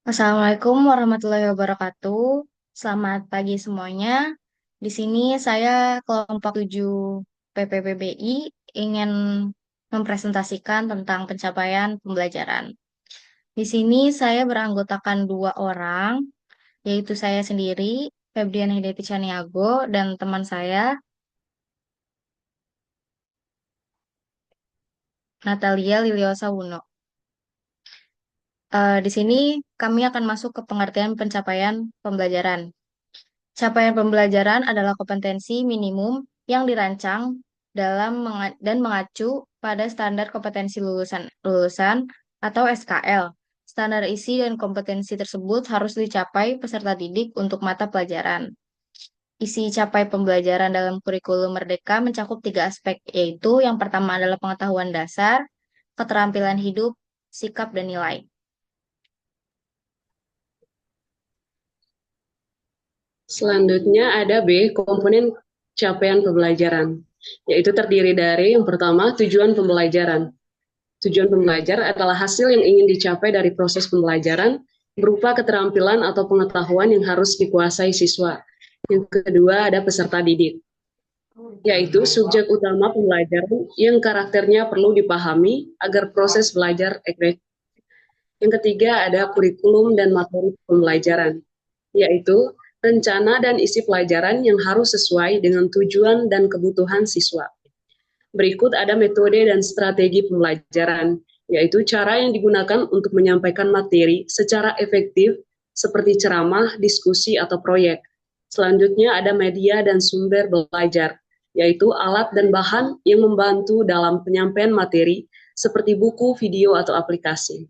Assalamualaikum warahmatullahi wabarakatuh. Selamat pagi semuanya. Di sini saya kelompok 7 PPPBI ingin mempresentasikan tentang pencapaian pembelajaran. Di sini saya beranggotakan dua orang, yaitu saya sendiri, Febrian Hidayati Caniago, dan teman saya, Natalia Liliosa Wuno. Di sini kami akan masuk ke pengertian pencapaian pembelajaran. Capaian pembelajaran adalah kompetensi minimum yang dirancang dan mengacu pada standar kompetensi lulusan atau SKL. Standar isi dan kompetensi tersebut harus dicapai peserta didik untuk mata pelajaran. Isi capai pembelajaran dalam kurikulum Merdeka mencakup tiga aspek, yaitu yang pertama adalah pengetahuan dasar, keterampilan hidup, sikap, dan nilai. Selanjutnya ada B, komponen capaian pembelajaran, yaitu terdiri dari yang pertama, tujuan pembelajaran. Tujuan pembelajar adalah hasil yang ingin dicapai dari proses pembelajaran berupa keterampilan atau pengetahuan yang harus dikuasai siswa. Yang kedua ada peserta didik, yaitu subjek utama pembelajaran yang karakternya perlu dipahami agar proses belajar efektif. Yang ketiga ada kurikulum dan materi pembelajaran, yaitu rencana dan isi pelajaran yang harus sesuai dengan tujuan dan kebutuhan siswa. Berikut ada metode dan strategi pembelajaran, yaitu cara yang digunakan untuk menyampaikan materi secara efektif seperti ceramah, diskusi, atau proyek. Selanjutnya ada media dan sumber belajar, yaitu alat dan bahan yang membantu dalam penyampaian materi seperti buku, video, atau aplikasi.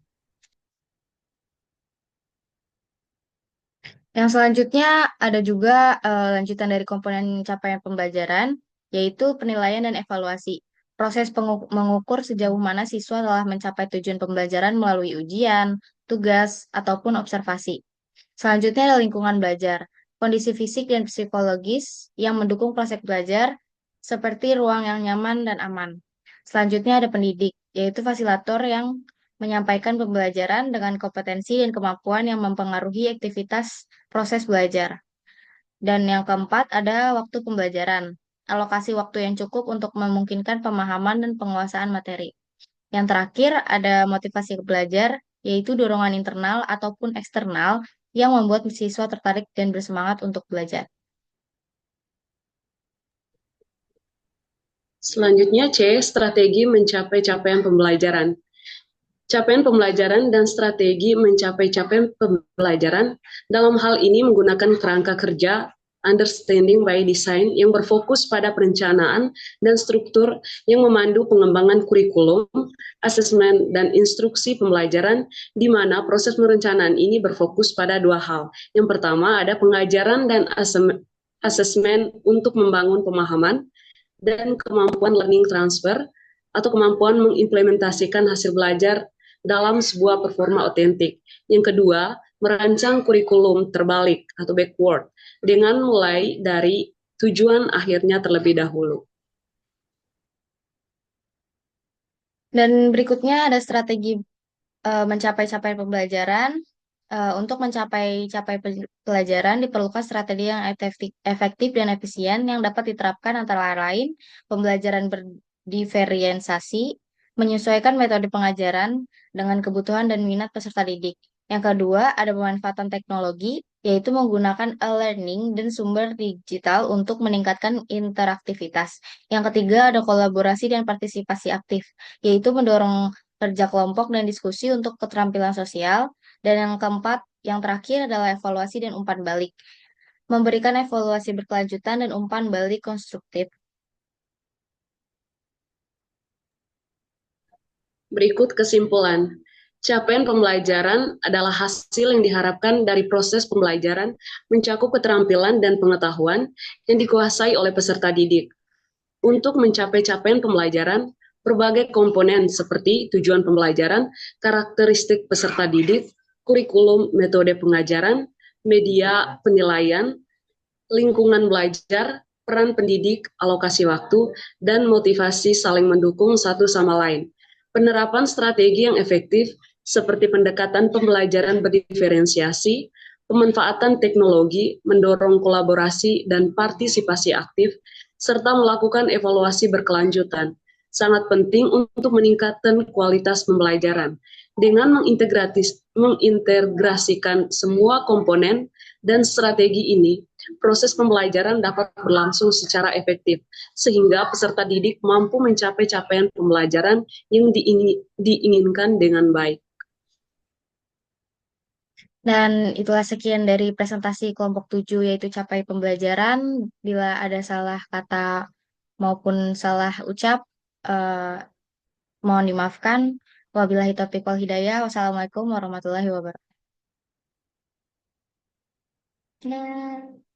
Yang selanjutnya ada juga lanjutan dari komponen capaian pembelajaran, yaitu penilaian dan evaluasi. Proses mengukur sejauh mana siswa telah mencapai tujuan pembelajaran melalui ujian, tugas, ataupun observasi. Selanjutnya ada lingkungan belajar, kondisi fisik dan psikologis yang mendukung proses belajar, seperti ruang yang nyaman dan aman. Selanjutnya ada pendidik, yaitu fasilitator yang menyampaikan pembelajaran dengan kompetensi dan kemampuan yang mempengaruhi aktivitas proses belajar. Dan yang keempat ada waktu pembelajaran, alokasi waktu yang cukup untuk memungkinkan pemahaman dan penguasaan materi. Yang terakhir ada motivasi belajar, yaitu dorongan internal ataupun eksternal yang membuat siswa tertarik dan bersemangat untuk belajar. Selanjutnya C, strategi mencapai capaian pembelajaran. Capaian pembelajaran dan strategi mencapai capaian pembelajaran dalam hal ini menggunakan kerangka kerja understanding by design yang berfokus pada perencanaan dan struktur yang memandu pengembangan kurikulum, asesmen, dan instruksi pembelajaran di mana proses perencanaan ini berfokus pada dua hal. Yang pertama ada pengajaran dan asesmen untuk membangun pemahaman dan kemampuan learning transfer atau kemampuan mengimplementasikan hasil belajar dalam sebuah performa otentik. Yang kedua, merancang kurikulum terbalik atau backward dengan mulai dari tujuan akhirnya terlebih dahulu. Dan berikutnya ada strategi mencapai capaian pembelajaran. Untuk mencapai pelajaran diperlukan strategi yang efektif dan efisien yang dapat diterapkan antara lain pembelajaran berdiferensiasi, menyesuaikan metode pengajaran dengan kebutuhan dan minat peserta didik. Yang kedua, ada pemanfaatan teknologi, yaitu menggunakan e-learning dan sumber digital untuk meningkatkan interaktivitas. Yang ketiga, ada kolaborasi dan partisipasi aktif, yaitu mendorong kerja kelompok dan diskusi untuk keterampilan sosial. Dan yang keempat, yang terakhir adalah evaluasi dan umpan balik. Memberikan evaluasi berkelanjutan dan umpan balik konstruktif. Berikut kesimpulan. Capaian pembelajaran adalah hasil yang diharapkan dari proses pembelajaran mencakup keterampilan dan pengetahuan yang dikuasai oleh peserta didik. Untuk mencapai capaian pembelajaran, berbagai komponen seperti tujuan pembelajaran, karakteristik peserta didik, kurikulum, metode pengajaran, media penilaian, lingkungan belajar, peran pendidik, alokasi waktu, dan motivasi saling mendukung satu sama lain. Penerapan strategi yang efektif seperti pendekatan pembelajaran berdiferensiasi, pemanfaatan teknologi, mendorong kolaborasi dan partisipasi aktif, serta melakukan evaluasi berkelanjutan. Sangat penting untuk meningkatkan kualitas pembelajaran dengan mengintegrasikan semua komponen dan strategi ini, proses pembelajaran dapat berlangsung secara efektif, sehingga peserta didik mampu mencapai capaian pembelajaran yang diinginkan dengan baik. Dan itulah sekian dari presentasi kelompok 7 yaitu capai pembelajaran. Bila ada salah kata maupun salah ucap, eh, mohon dimaafkan. Wabillahi taufiq wal hidayah. Wassalamualaikum warahmatullahi wabarakatuh. Nah.